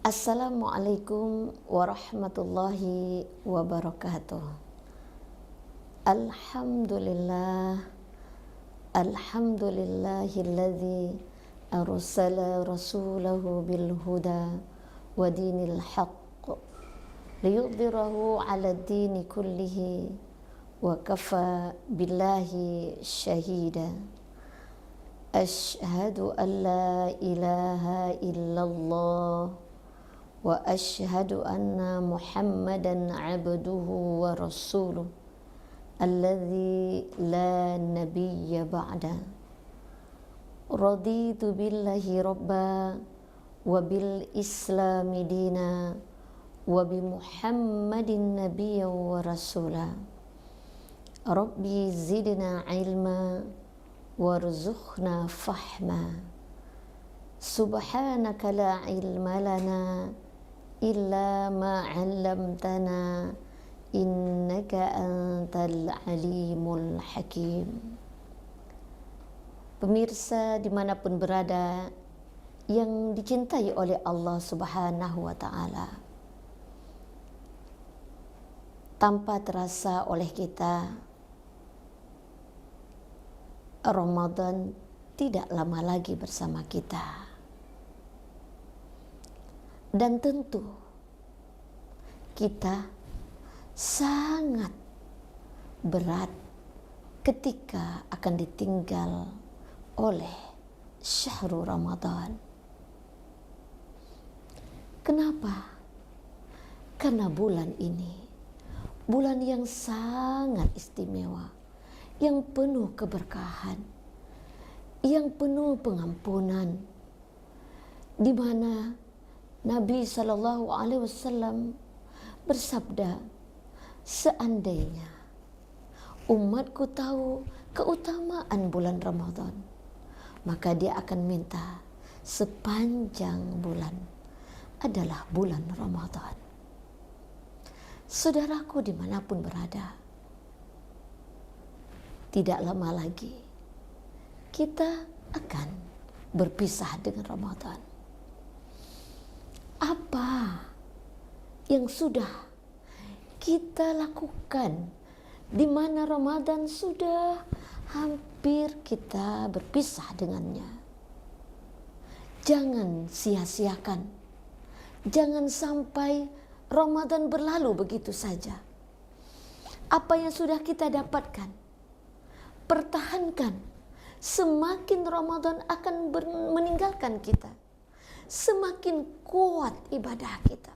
Assalamualaikum warahmatullahi wabarakatuh. Alhamdulillah, alhamdulillahilladzi arsala rasulahu bil huda wa dinil haqq liyudhhirahu 'ala ad-dini kullihi wa kafa billahi syahida. Asyhadu an la ilaha illallah wa asyhadu anna Muhammadan abduhu wa rasuluh alladzi la nabiyya ba'da. Raditu billahi rabba wa bil islami dina wa bi Muhammadin nabiyya wa rasula. Rabbi zidna ilma warzuqna fahma. Subhanaka la ilma lana illa ma 'allamtana innaka antal alimul hakim. Pemirsa dimanapun berada yang dicintai oleh Allah Subhanahu wa ta'ala, tanpa terasa oleh kita, Ramadan tidak lama lagi bersama kita. Dan tentu kita sangat berat ketika akan ditinggal oleh syahrul Ramadan. Kenapa? Karena bulan ini bulan yang sangat istimewa, yang penuh keberkahan, yang penuh pengampunan, di mana Nabi SAW bersabda, seandainya umatku tahu keutamaan bulan Ramadan, maka dia akan minta sepanjang bulan adalah bulan Ramadan. Saudaraku dimanapun berada, tidak lama lagi kita akan berpisah dengan Ramadan. Apa yang sudah kita lakukan di mana Ramadan sudah hampir kita berpisah dengannya? Jangan sia-siakan. Jangan sampai Ramadan berlalu begitu saja. Apa yang sudah kita dapatkan, pertahankan. Semakin Ramadan akan meninggalkan kita, semakin kuat ibadah kita,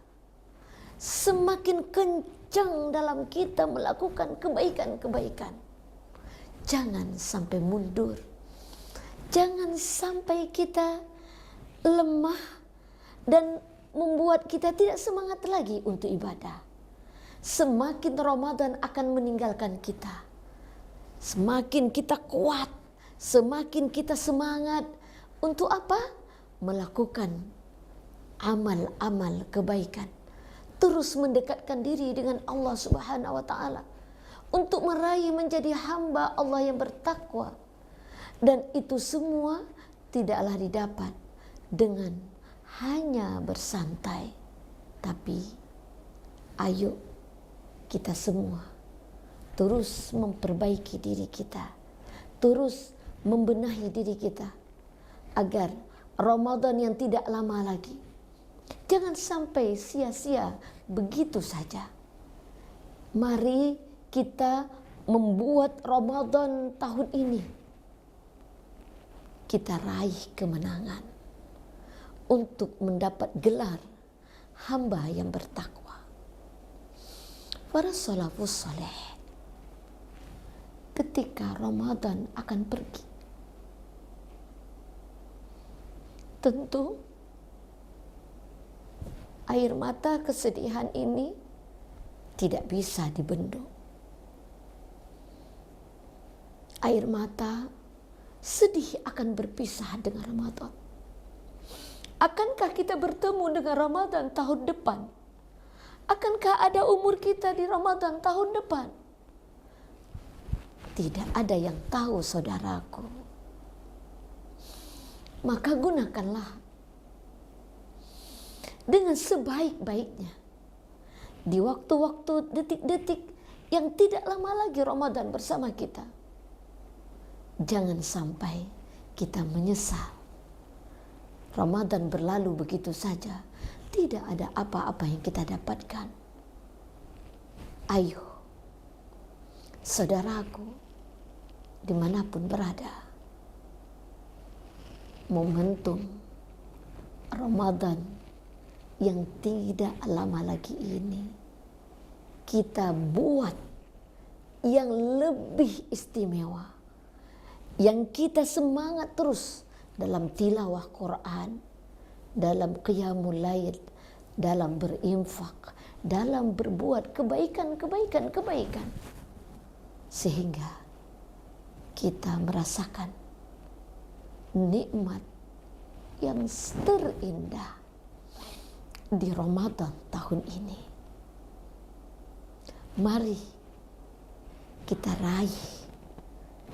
semakin kencang dalam kita melakukan kebaikan-kebaikan. Jangan sampai mundur, jangan sampai kita lemah dan membuat kita tidak semangat lagi untuk ibadah. Semakin Ramadan akan meninggalkan kita, semakin kita kuat, semakin kita semangat untuk apa? Melakukan amal-amal kebaikan, terus mendekatkan diri dengan Allah Subhanahu wa ta'ala untuk meraih menjadi hamba Allah yang bertakwa. Dan itu semua tidaklah didapat dengan hanya bersantai, tapi ayo kita semua terus memperbaiki diri kita, terus membenahi diri kita agar Ramadan yang tidak lama lagi jangan sampai sia-sia begitu saja. Mari kita membuat Ramadan tahun ini kita raih kemenangan untuk mendapat gelar hamba yang bertakwa. Para salafus saleh ketika Ramadan akan pergi, tentu air mata kesedihan ini tidak bisa dibendung. Air mata sedih akan berpisah dengan Ramadan. Akankah kita bertemu dengan Ramadan tahun depan? Akankah ada umur kita di Ramadan tahun depan? Tidak ada yang tahu, saudaraku. Maka gunakanlah dengan sebaik-baiknya. Di waktu-waktu detik-detik yang tidak lama lagi Ramadan bersama kita. Jangan sampai kita menyesal. Ramadan berlalu begitu saja, tidak ada apa-apa yang kita dapatkan. Ayo, saudaraku, dimanapun berada, momentum Ramadan yang tidak lama lagi ini kita buat yang lebih istimewa, yang kita semangat terus dalam tilawah Quran, dalam qiyamul lail, dalam berinfak, dalam berbuat kebaikan, sehingga kita merasakan nikmat yang terindah di Ramadan tahun ini. Mari kita raih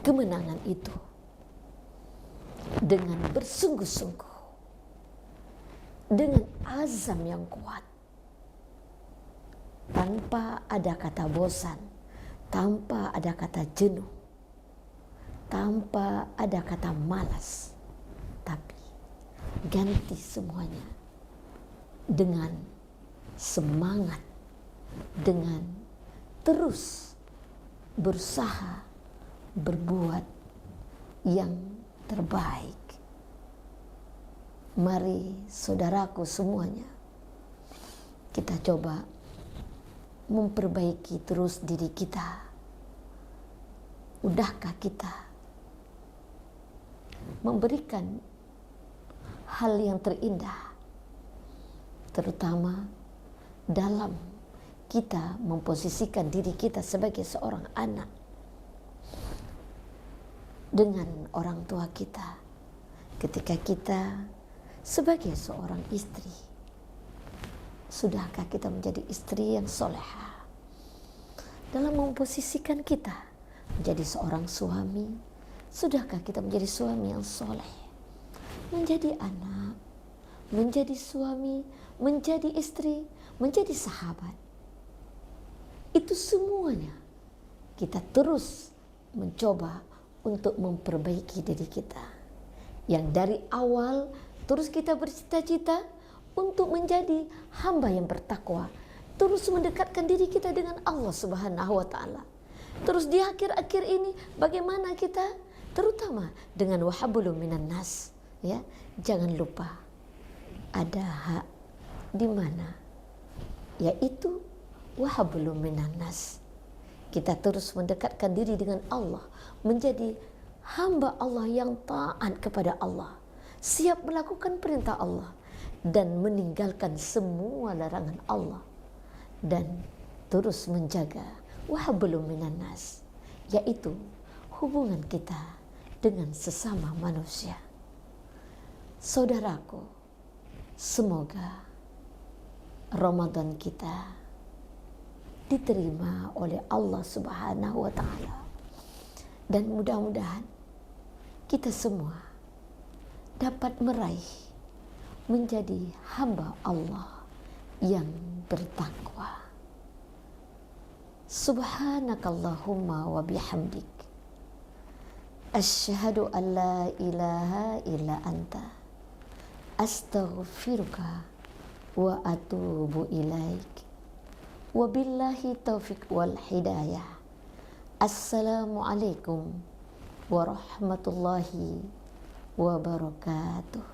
kemenangan itu dengan bersungguh-sungguh, dengan azam yang kuat, tanpa ada kata bosan, tanpa ada kata jenuh, tanpa ada kata malas, tapi ganti semuanya dengan semangat, dengan terus berusaha berbuat yang terbaik. Mari saudaraku semuanya, kita coba memperbaiki terus diri kita. Udahkah kita memberikan hal yang terindah, terutama dalam kita memposisikan diri kita sebagai seorang anak dengan orang tua kita, ketika kita sebagai seorang istri, sudahkah kita menjadi istri yang solehah dalam memposisikan kita menjadi seorang suami? Sudahkah kita menjadi suami yang soleh, menjadi anak, menjadi suami, menjadi istri, menjadi sahabat? Itu semuanya kita terus mencoba untuk memperbaiki diri kita, yang dari awal terus kita bercita-cita untuk menjadi hamba yang bertakwa, terus mendekatkan diri kita dengan Allah Subhanahu wa Ta'ala. Terus di akhir-akhir ini bagaimana kita, terutama dengan wahabulum minan nas, ya, jangan lupa ada hak di mana, yaitu wahabulum minan nas. Kita terus mendekatkan diri dengan Allah, menjadi hamba Allah yang taat kepada Allah, siap melakukan perintah Allah dan meninggalkan semua larangan Allah, dan terus menjaga wahabulum minan nas, yaitu hubungan kita dengan sesama manusia. Saudaraku, semoga Ramadan kita diterima oleh Allah Subhanahu wa Ta'ala, dan mudah-mudahan kita semua dapat meraih menjadi hamba Allah yang bertakwa. Subhanakallahumma wa bihamdik, asyhadu an la ilaha illa anta, astaghfiruka wa atubu ilaik. Wabillahi taufiq wal hidayah. Assalamualaikum warahmatullahi wabarakatuh.